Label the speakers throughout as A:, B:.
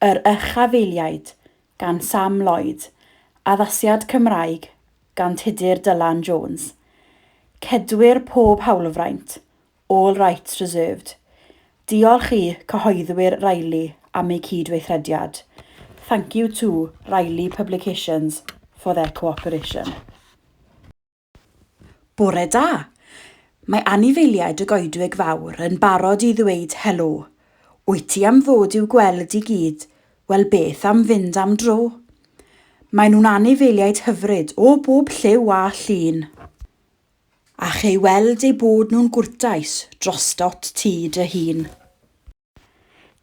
A: Yr Uchafeiliaid gan Sam Lloyd, Addasiad Cymraeg gan Tudur Dylan Jones. Cedwyr pob hawlfraint, all rights reserved. Diolch i cyhoeddwyr Riley am eu cydweithrediad. Thank you to Riley Publications for their cooperation. Bore da! Mae anifeiliaid y goedwig fawr yn barod i ddweud helo. Wyt ti am ddod i'w gweld i gyd, wel beth am fynd am dro? Mae nhw'n anifeiliaid hyfryd o bob lliw a llun. A chei weld eu bod nhw'n gwrtais drostot tŷ dy hun.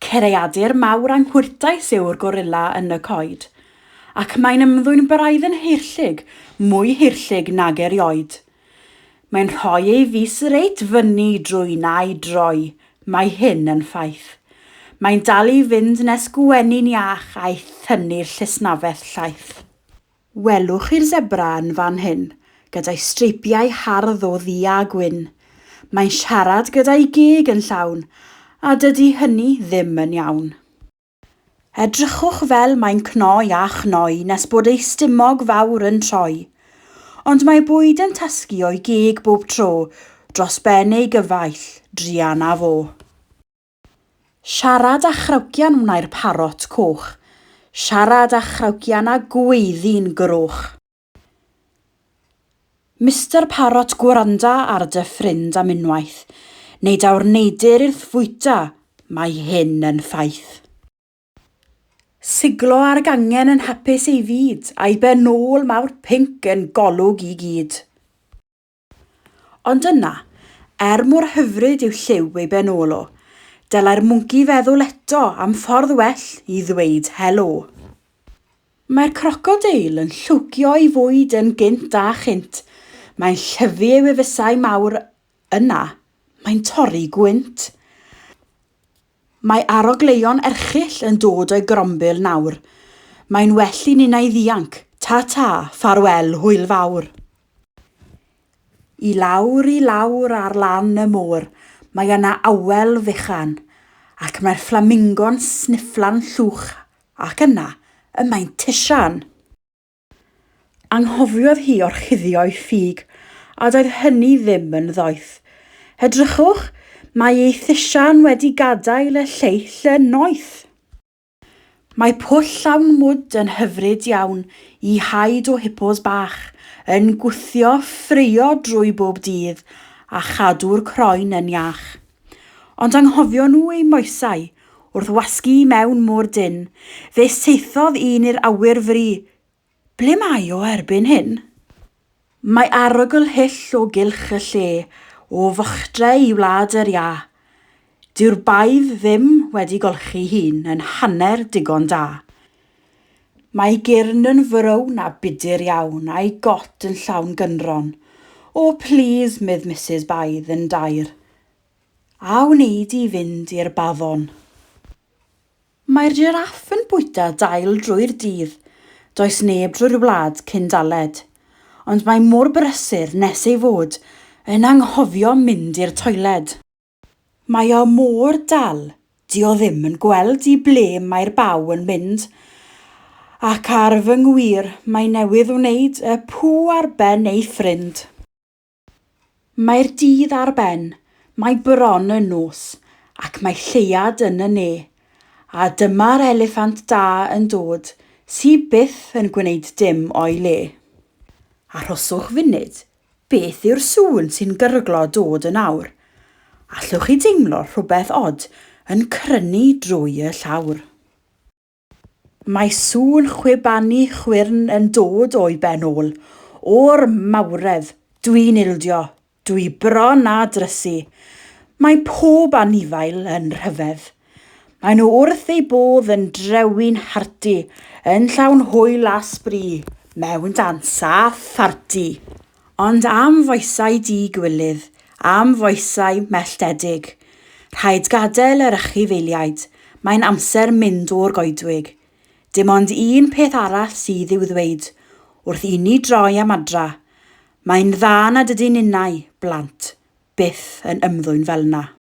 A: Cereadur mawr anghwrtais yw'r gorilla yn y coed, ac mae'n ymddwyn braidd yn hirllig, mwy hirllig nag erioed. Mae'n rhoi ei fus reit fyny drwy nau droi, mae hyn yn ffaith. Mae'n dal i fynd nes gwenni'n iach a'i thynnu'r llysnafell llaeth. Welwch i'r zebra yn fan hyn, gyda'i streipiau hardd o ddu a gwyn. Mae'n siarad gyda'i geg yn llawn, a dydy hynny ddim yn iawn. Edrychwch fel mae'n cnoi a chnoi nes bod ei stumog fawr yn troi. Ond mae bwyd yn tasgu o'i geg bob tro dros ben ei gyfaill, drian a fo. Siarad a chrawcian wna'r parot coch. Siarad a chrawcian a gweiddi'n groch. Mr. Parot gwranda ar dy ffrind am unwaith, neu daw'r neidir i'r ffwyta, mae hyn yn ffaith. Siglo ar gangen yn hapus ei fyd, a'i benôl mawr pinc yn golwg i gyd. Ond yna, mor hyfryd yw lliw ei benolo, dylai'r mwnci feddwl eto am ffordd well i ddweud helo. Mae'r crocodeil yn llwcio ei fwyd yn gynt a chynt. Mae'n llyfu ei wefusau mawr yna, mae'n torri gwynt. Mae arogleion erchyll yn dod o'i grombil nawr. Mae'n well i ninnau ddianc, ta, ffarwel hwyl fawr. I lawr ar lan y môr, mae yna awel fychan, ac mae'r flamingo'n snifflan llwch, ac yna y mae'n tisian. Anghofiodd hi orchuddio'i ffug, a doedd hynny ddim yn ddoeth. Edrychwch, mae ei thisian wedi gadael y lleill yn noeth. Mae pwll llawn mwd yn hyfryd iawn i haid o hippos bach, yn gwthio ffrio drwy bob dydd a chadw'r croen yn iach. Ond anghofio nhw eu moesau wrth wasgu mewn môr dyn, fe saethodd un i'r awyr fri. Ble mae o erbyn hyn? Mae arogl hyll o gylch y lle, o fychtre i wlad yr ia. Dyw'r baedd ddim wedi golchi hun yn hanner digon da. Mae gyrn yn frown a budur iawn a'i got yn llawn gynron. O please, mydd Mrs. Baedd yn dair. A wneud i fynd i'r baddon. Mae'r giraff yn bwyta dail drwy'r dydd. Does neb drwy'r wlad cyn daled. Ond mae mor brysur nes ei fod yn anghofio mynd i'r toiled. Mae o mor dal, di o ddim yn gweld i ble mae'r baw yn mynd, ac ar fy ngwir mae newydd wneud y pŵ ar ben ei ffrind. Mae'r dydd ar ben, mae bron y nos, ac mae lleiad yn y ne, a dyma'r eliffant da yn dod, sy byth yn gwneud dim o'i le. Arhoswch funud, beth yw'r sŵn sy'n gyrglo dod yn awr? Allwch chi deimlo rhywbeth od yn crynu drwy y llawr. Mae sŵn chwibanu chwyrn yn dod o'i benôl, o'r mawredd, dwi'n ildio, dwi bron a drysu. Mae pob anifail yn rhyfedd. Mae nhw wrth ei bodd yn drewin harti, yn llawn hwyl a sbri, mewn dansa a pharti. Ond am foesau di gwylydd, am foesau melltedig. Rhaid gadael yr uchafeiliaid, mae'n amser mynd o'r goedwig. Dim ond un peth arall sydd i'w ddweud, wrth i ni droi am adra. Mae'n dda nad ydy ninnau, blant, byth yn ymddwyn fel na.